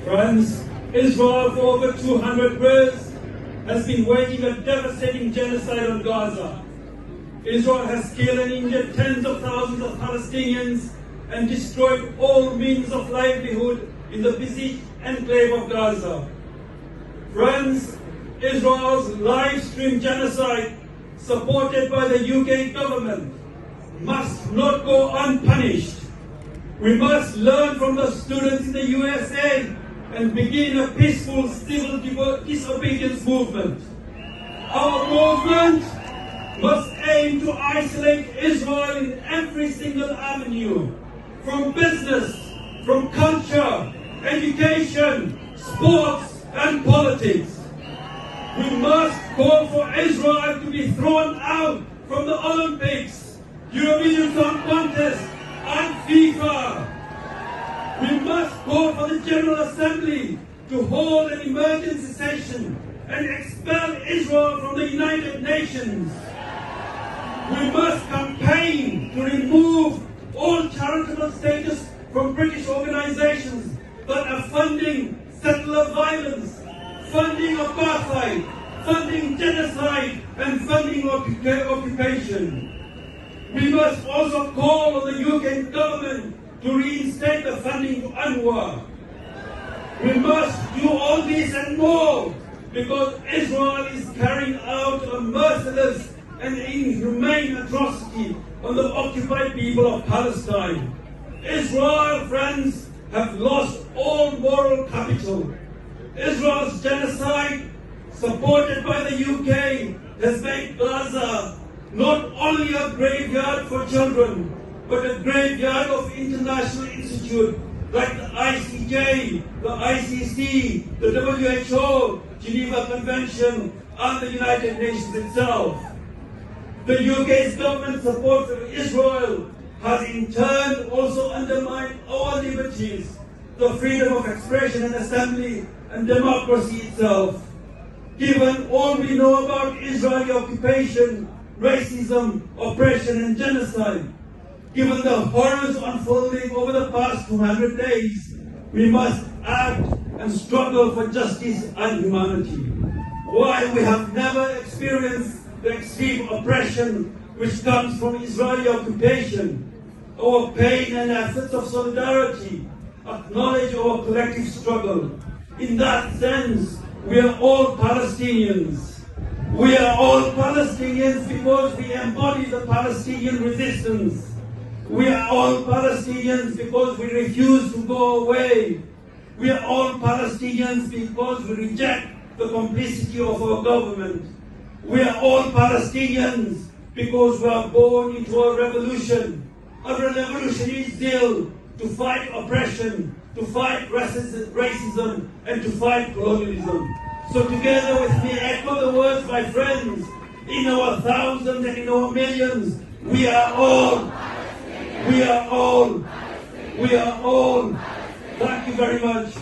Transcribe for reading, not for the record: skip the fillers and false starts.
Friends, Israel for over 200 years has been waging a devastating genocide on Gaza. Israel has killed and injured tens of thousands of Palestinians and destroyed all means of livelihood in the busy enclave of Gaza. Friends, Israel's live-stream genocide, supported by the UK government, must not go unpunished. We must learn from the students in the USA and begin a peaceful civil disobedience movement. Our movement must aim to isolate Israel in every single avenue, from business, from culture, education, sports, and politics. We must call for Israel to be thrown out from the Olympics, Eurovision Song Contest, and FIFA. We must call for the General Assembly to hold an emergency session and expel Israel from the United Nations. We must campaign to remove all charitable status from British organizations that are funding settler violence, funding apartheid, funding genocide, and funding occupation. We must also call on the UK government to reinstate the funding to UNRWA. We must do all this and more because Israel is carrying out a merciless and inhumane atrocity on the occupied people of Palestine. Israel, friends, have lost all moral capital. Israel's genocide, supported by the UK, has made Gaza not only a graveyard for children, but a graveyard of international institutes like the ICJ, the ICC, the WHO, Geneva Convention, and the United Nations itself. The UK's government support for Israel has in turn also undermined our liberties, the freedom of expression and assembly, and democracy itself. Given all we know about Israeli occupation, racism, oppression, and genocide, given the horrors unfolding over the past 200 days, we must act and struggle for justice and humanity. While we have never experienced the extreme oppression which comes from Israeli occupation, our pain and efforts of solidarity acknowledge our collective struggle. In that sense, we are all Palestinians. We are all Palestinians because we embody the Palestinian resistance. We are all Palestinians because we refuse to go away. We are all Palestinians because we reject the complicity of our government. We are all Palestinians because we are born into a revolutionary zeal to fight oppression, to fight racism, and to fight colonialism. So together with me, echo the words, my friends, in our thousands and in our millions, we are all. We are all. We are all. Thank you very much.